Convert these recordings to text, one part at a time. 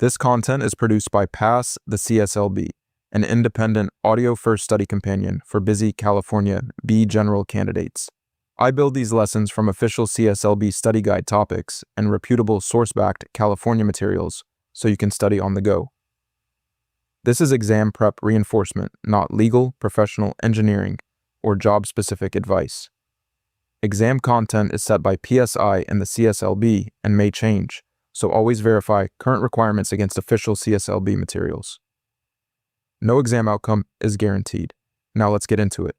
This content is produced by Pass the CSLB, an independent audio-first study companion for busy California B General candidates. I build these lessons from official CSLB study guide topics and reputable source-backed California materials so you can study on the go. This is exam prep reinforcement, not legal, professional, engineering, or job-specific advice. Exam content is set by PSI and the CSLB and may change, so always verify current requirements against official CSLB materials. No exam outcome is guaranteed. Now let's get into it.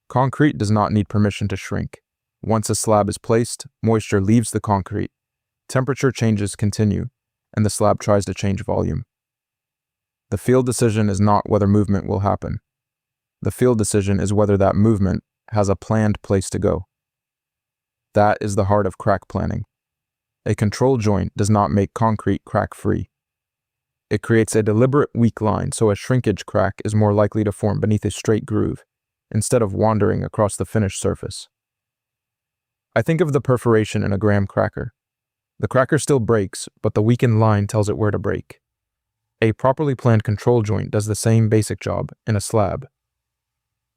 Concrete does not need permission to shrink. Once a slab is placed, moisture leaves the concrete, temperature changes continue, and the slab tries to change volume. The field decision is not whether movement will happen. The field decision is whether that movement has a planned place to go. That is the heart of crack planning. A control joint does not make concrete crack-free. It creates a deliberate weak line so a shrinkage crack is more likely to form beneath a straight groove, instead of wandering across the finished surface. I think of the perforation in a graham cracker. The cracker still breaks, but the weakened line tells it where to break. A properly planned control joint does the same basic job in a slab.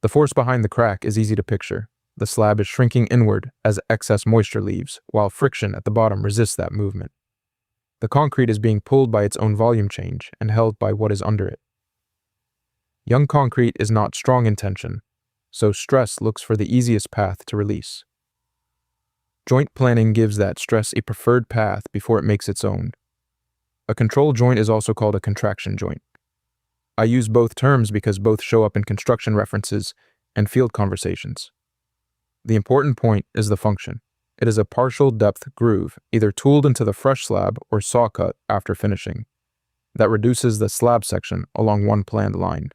The force behind the crack is easy to picture. The slab is shrinking inward as excess moisture leaves, while friction at the bottom resists that movement. The concrete is being pulled by its own volume change and held by what is under it. Young concrete is not strong in tension, so stress looks for the easiest path to release. Joint planning gives that stress a preferred path before it makes its own. A control joint is also called a contraction joint. I use both terms because both show up in construction references and field conversations. The important point is the function. It is a partial depth groove, either tooled into the fresh slab or saw cut after finishing, that reduces the slab section along one planned line.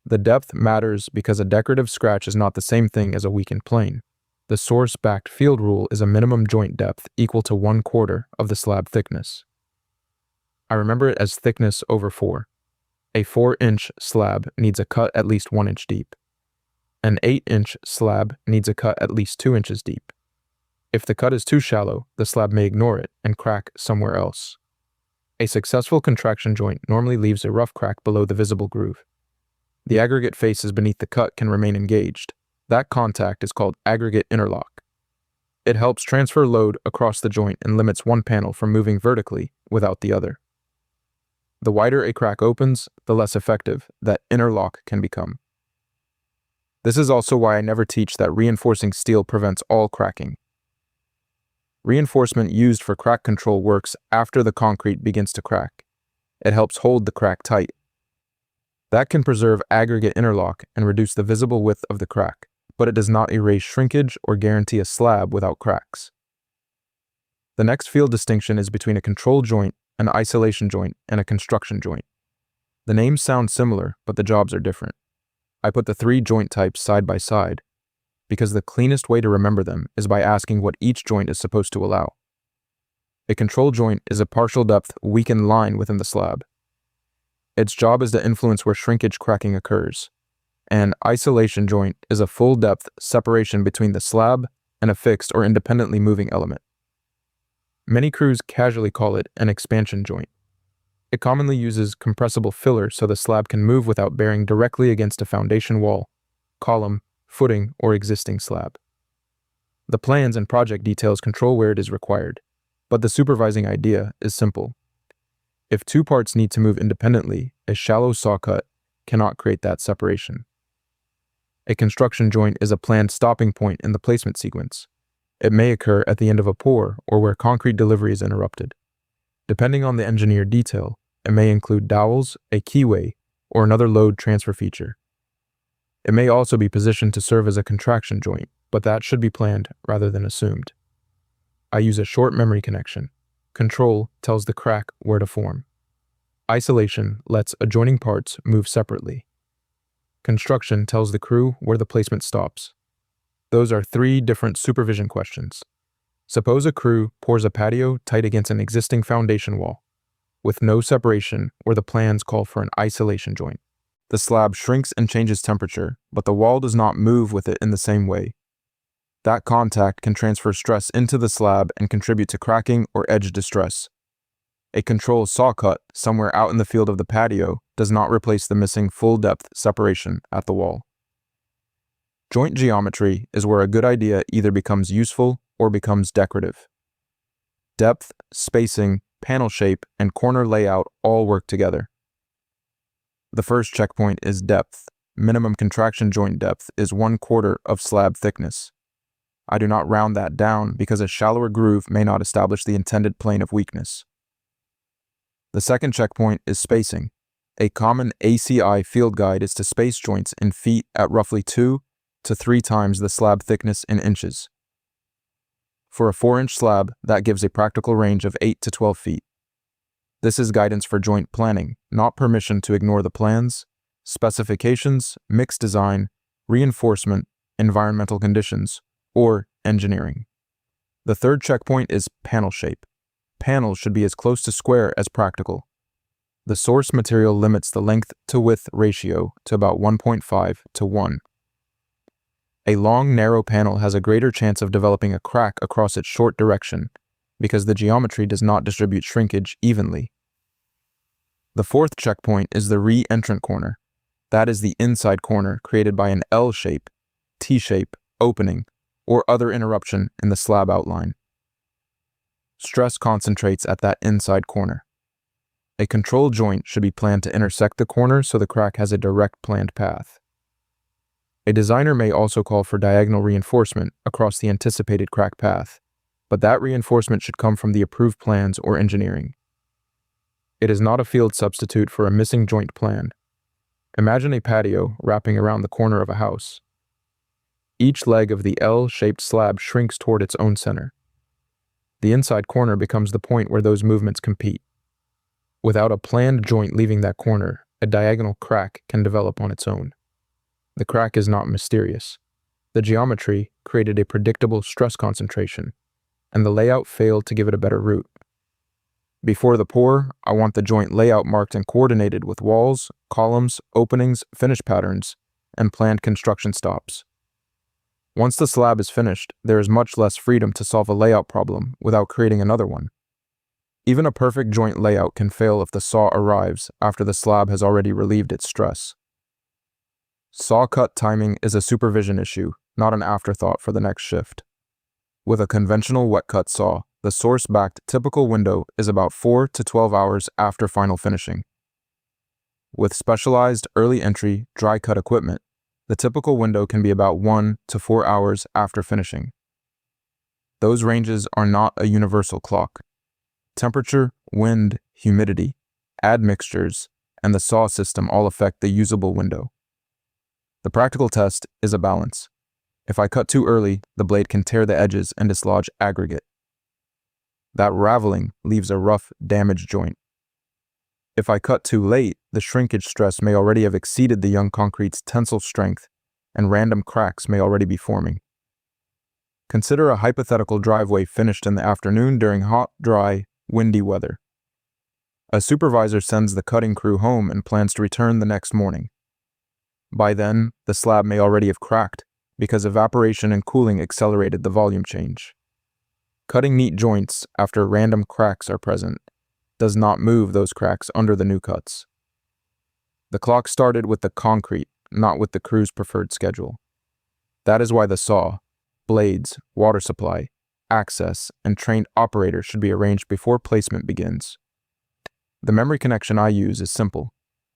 The depth matters because a decorative scratch is not the same thing as a weakened plane. The source-backed field rule is a minimum joint depth equal to 1/4 of the slab thickness. I remember it as thickness over 4. A 4-inch slab needs a cut at least 1 inch deep. An 8-inch slab needs a cut at least 2 inches deep. If the cut is too shallow, the slab may ignore it and crack somewhere else. A successful contraction joint normally leaves a rough crack below the visible groove. The aggregate faces beneath the cut can remain engaged. That contact is called aggregate interlock. It helps transfer load across the joint and limits one panel from moving vertically without the other. The wider a crack opens, the less effective that interlock can become. This is also why I never teach that reinforcing steel prevents all cracking. Reinforcement used for crack control works after the concrete begins to crack. It helps hold the crack tight. That can preserve aggregate interlock and reduce the visible width of the crack, but it does not erase shrinkage or guarantee a slab without cracks. The next field distinction is between a control joint, an isolation joint, and a construction joint. The names sound similar, but the jobs are different. I put the 3 joint types side by side because the cleanest way to remember them is by asking what each joint is supposed to allow. A control joint is a partial depth weakened line within the slab. Its job is to influence where shrinkage cracking occurs. An isolation joint is a full depth separation between the slab and a fixed or independently moving element. Many crews casually call it an expansion joint. It commonly uses compressible filler so the slab can move without bearing directly against a foundation wall, column, footing, or existing slab. The plans and project details control where it is required, but the supervising idea is simple. If 2 parts need to move independently, a shallow saw cut cannot create that separation. A construction joint is a planned stopping point in the placement sequence. It may occur at the end of a pour or where concrete delivery is interrupted. Depending on the engineered detail, it may include dowels, a keyway, or another load transfer feature. It may also be positioned to serve as a contraction joint, but that should be planned rather than assumed. I use a short memory connection. Control tells the crack where to form. Isolation lets adjoining parts move separately. Construction tells the crew where the placement stops. Those are 3 different supervision questions. Suppose a crew pours a patio tight against an existing foundation wall, with no separation where the plans call for an isolation joint. The slab shrinks and changes temperature, but the wall does not move with it in the same way. That contact can transfer stress into the slab and contribute to cracking or edge distress. A control saw cut somewhere out in the field of the patio does not replace the missing full-depth separation at the wall. Joint geometry is where a good idea either becomes useful or becomes decorative. Depth, spacing, panel shape, and corner layout all work together. The first checkpoint is depth. Minimum contraction joint depth is 1/4 of slab thickness. I do not round that down because a shallower groove may not establish the intended plane of weakness. The second checkpoint is spacing. A common ACI field guide is to space joints in feet at roughly 2 to 3 times the slab thickness in inches. For a 4-inch slab, that gives a practical range of 8 to 12 feet. This is guidance for joint planning, not permission to ignore the plans, specifications, mix design, reinforcement, environmental conditions, or engineering. The third checkpoint is panel shape. Panels should be as close to square as practical. The source material limits the length to width ratio to about 1.5 to 1. A long, narrow panel has a greater chance of developing a crack across its short direction because the geometry does not distribute shrinkage evenly. The fourth checkpoint is the re-entrant corner. That is the inside corner created by an L shape, T shape, opening, or other interruption in the slab outline. Stress concentrates at that inside corner. A control joint should be planned to intersect the corner so the crack has a direct planned path. A designer may also call for diagonal reinforcement across the anticipated crack path, but that reinforcement should come from the approved plans or engineering. It is not a field substitute for a missing joint plan. Imagine a patio wrapping around the corner of a house. Each leg of the L-shaped slab shrinks toward its own center. The inside corner becomes the point where those movements compete. Without a planned joint leaving that corner, a diagonal crack can develop on its own. The crack is not mysterious. The geometry created a predictable stress concentration, and the layout failed to give it a better route. Before the pour, I want the joint layout marked and coordinated with walls, columns, openings, finish patterns, and planned construction stops. Once the slab is finished, there is much less freedom to solve a layout problem without creating another one. Even a perfect joint layout can fail if the saw arrives after the slab has already relieved its stress. Sawcut timing is a supervision issue, not an afterthought for the next shift. With a conventional wet cut saw, the source-backed typical window is about 4 to 12 hours after final finishing. With specialized early entry dry cut equipment, the typical window can be about 1 to 4 hours after finishing. Those ranges are not a universal clock. Temperature, wind, humidity, admixtures, and the saw system all affect the usable window. The practical test is a balance. If I cut too early, the blade can tear the edges and dislodge aggregate. That raveling leaves a rough, damaged joint. If I cut too late, the shrinkage stress may already have exceeded the young concrete's tensile strength, and random cracks may already be forming. Consider a hypothetical driveway finished in the afternoon during hot, dry, windy weather. A supervisor sends the cutting crew home and plans to return the next morning. By then, the slab may already have cracked because evaporation and cooling accelerated the volume change. Cutting neat joints after random cracks are present does not move those cracks under the new cuts. The clock started with the concrete, not with the crew's preferred schedule. That is why the saw, blades, water supply, access, and trained operator should be arranged before placement begins. The memory connection I use is simple.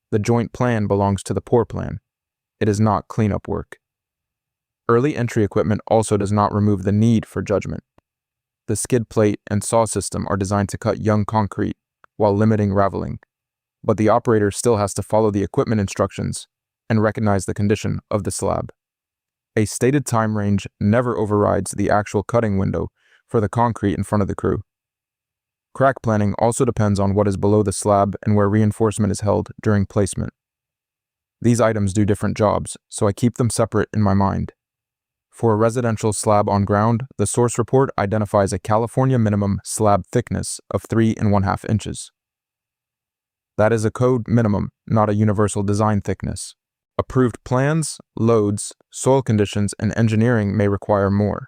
The joint plan belongs to the pour plan. It is not cleanup work. Early entry equipment also does not remove the need for judgment. The skid plate and saw system are designed to cut young concrete while limiting raveling, but the operator still has to follow the equipment instructions and recognize the condition of the slab. A stated time range never overrides the actual cutting window for the concrete in front of the crew. Crack planning also depends on what is below the slab and where reinforcement is held during placement. These items do different jobs, so I keep them separate in my mind. For a residential slab-on-ground, the source report identifies a California minimum slab thickness of 3½ inches. That is a code minimum, not a universal design thickness. Approved plans, loads, soil conditions, and engineering may require more.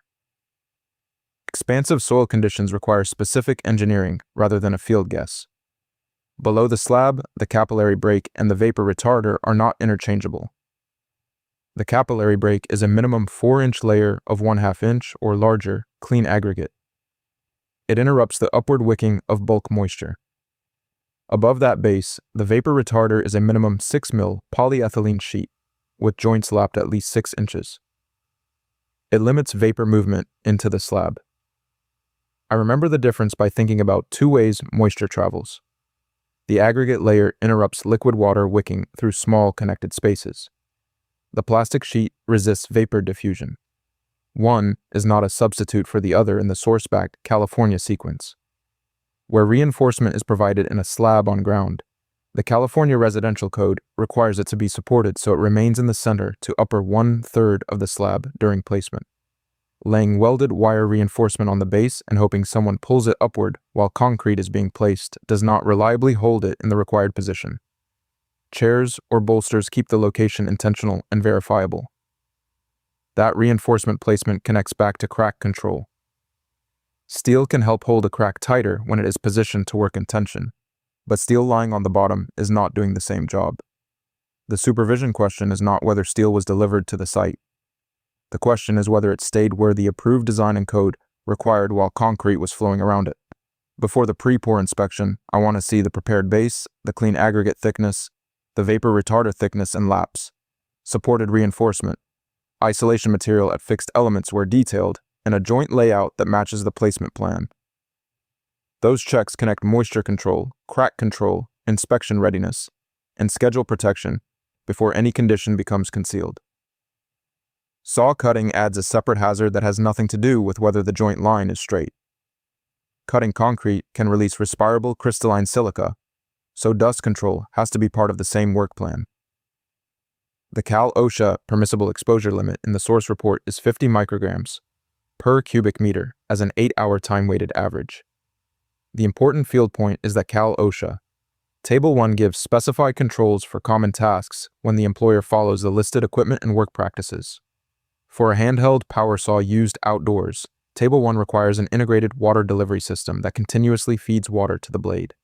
Expansive soil conditions require specific engineering rather than a field guess. Below the slab, the capillary break and the vapor retarder are not interchangeable. The capillary break is a minimum 4-inch layer of 1/2 inch or larger clean aggregate. It interrupts the upward wicking of bulk moisture. Above that base, the vapor retarder is a minimum 6 mil polyethylene sheet with joints lapped at least 6 inches. It limits vapor movement into the slab. I remember the difference by thinking about 2 ways moisture travels. The aggregate layer interrupts liquid water wicking through small connected spaces. The plastic sheet resists vapor diffusion. One is not a substitute for the other in the source-backed California sequence. Where reinforcement is provided in a slab-on-ground, the California Residential Code requires it to be supported so it remains in the center to upper 1/3 of the slab during placement. Laying welded wire reinforcement on the base and hoping someone pulls it upward while concrete is being placed does not reliably hold it in the required position. Chairs or bolsters keep the location intentional and verifiable. That reinforcement placement connects back to crack control. Steel can help hold a crack tighter when it is positioned to work in tension, but steel lying on the bottom is not doing the same job. The supervision question is not whether steel was delivered to the site. The question is whether it stayed where the approved design and code required while concrete was flowing around it. Before the pre-pour inspection, I want to see the prepared base, the clean aggregate thickness, the vapor retarder thickness and laps, supported reinforcement, isolation material at fixed elements where detailed, and a joint layout that matches the placement plan. Those checks connect moisture control, crack control, inspection readiness, and schedule protection before any condition becomes concealed. Saw cutting adds a separate hazard that has nothing to do with whether the joint line is straight. Cutting concrete can release respirable crystalline silica, so dust control has to be part of the same work plan. The Cal OSHA permissible exposure limit in the source report is 50 micrograms per cubic meter as an 8-hour time-weighted average. The important field point is that Cal OSHA Table 1 gives specified controls for common tasks when the employer follows the listed equipment and work practices. For a handheld power saw used outdoors, Table 1 requires an integrated water delivery system that continuously feeds water to the blade.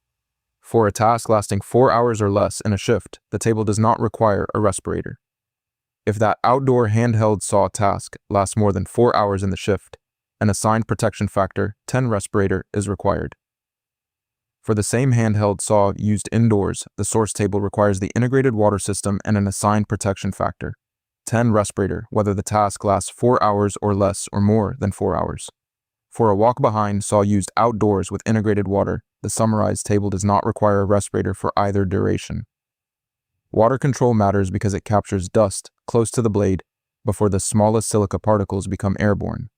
For a task lasting 4 hours or less in a shift, the table does not require a respirator. If that outdoor handheld saw task lasts more than 4 hours in the shift, an assigned protection factor 10 respirator is required. For the same handheld saw used indoors, the source table requires the integrated water system and an assigned protection factor 10 respirator, whether the task lasts 4 hours or less or more than 4 hours. For a walk-behind saw used outdoors with integrated water, the summarized table does not require a respirator for either duration. Water control matters because it captures dust close to the blade before the smallest silica particles become airborne.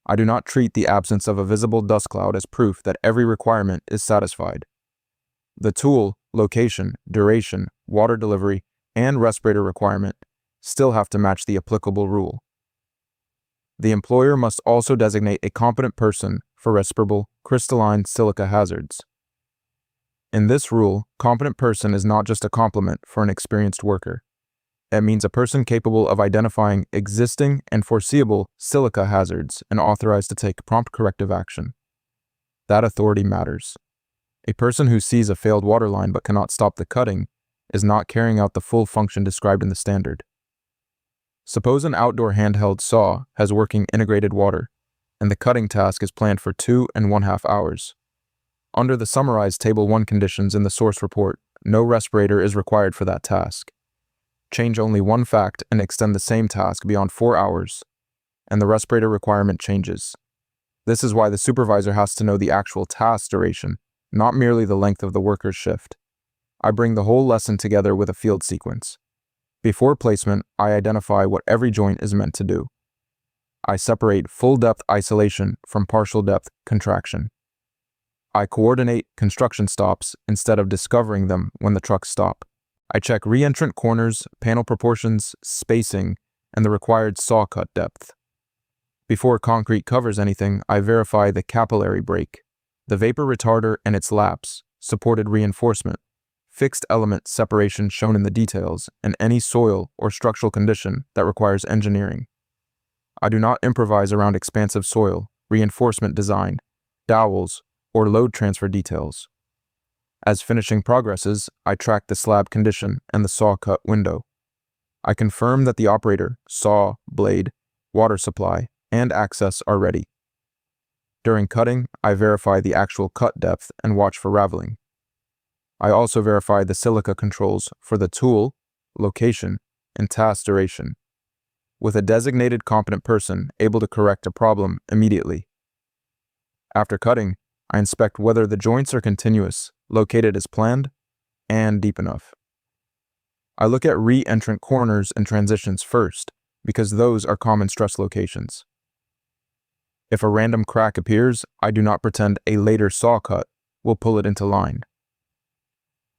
I do not treat the absence of a visible dust cloud as proof that every requirement is satisfied. The tool, location, duration, water delivery, and respirator requirement still have to match the applicable rule. The employer must also designate a competent person for respirable crystalline silica hazards. In this rule, competent person is not just a complement for an experienced worker. It means a person capable of identifying existing and foreseeable silica hazards and authorized to take prompt corrective action. That authority matters. A person who sees a failed water line but cannot stop the cutting is not carrying out the full function described in the standard. Suppose an outdoor handheld saw has working integrated water, and the cutting task is planned for 2.5 hours. Under the summarized Table 1 conditions in the source report, no respirator is required for that task. Change only one fact and extend the same task beyond 4 hours, and the respirator requirement changes. This is why the supervisor has to know the actual task duration, not merely the length of the worker's shift. I bring the whole lesson together with a field sequence. Before placement, I identify what every joint is meant to do. I separate full depth isolation from partial depth contraction. I coordinate construction stops instead of discovering them when the trucks stop. I check re-entrant corners, panel proportions, spacing, and the required saw cut depth. Before concrete covers anything, I verify the capillary break, the vapor retarder and its laps, supported reinforcement, fixed element separation shown in the details, and any soil or structural condition that requires engineering. I do not improvise around expansive soil, reinforcement design, dowels, or load transfer details. As finishing progresses, I track the slab condition and the saw cut window. I confirm that the operator, saw, blade, water supply, and access are ready. During cutting, I verify the actual cut depth and watch for raveling. I also verify the silica controls for the tool, location, and task duration, with a designated competent person able to correct a problem immediately. After cutting, I inspect whether the joints are continuous, located as planned, and deep enough. I look at re-entrant corners and transitions first, because those are common stress locations. If a random crack appears, I do not pretend a later saw cut will pull it into line.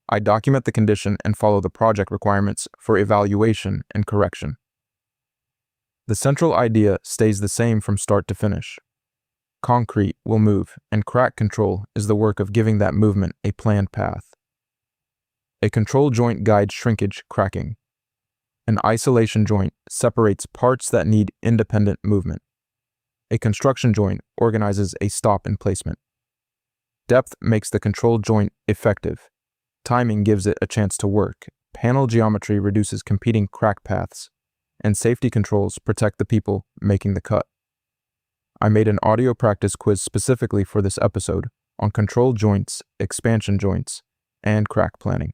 I document the condition and follow the project requirements for evaluation and correction. The central idea stays the same from start to finish. Concrete will move, and crack control is the work of giving that movement a planned path. A control joint guides shrinkage cracking. An isolation joint separates parts that need independent movement. A construction joint organizes a stop in placement. Depth makes the control joint effective. Timing gives it a chance to work. Panel geometry reduces competing crack paths, and safety controls protect the people making the cut. I made an audio practice quiz specifically for this episode on control joints, expansion joints, and crack planning.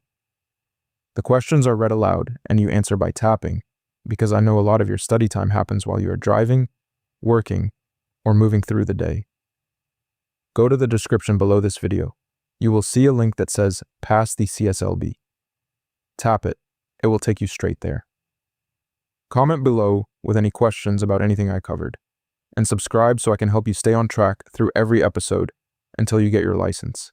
The questions are read aloud and you answer by tapping, because I know a lot of your study time happens while you are driving, working, or moving through the day. Go to the description below this video. You will see a link that says Pass the CSLB. Tap it. It will take you straight there. Comment below with any questions about anything I covered, and subscribe so I can help you stay on track through every episode until you get your license.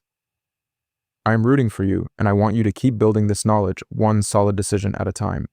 I am rooting for you, and I want you to keep building this knowledge one solid decision at a time.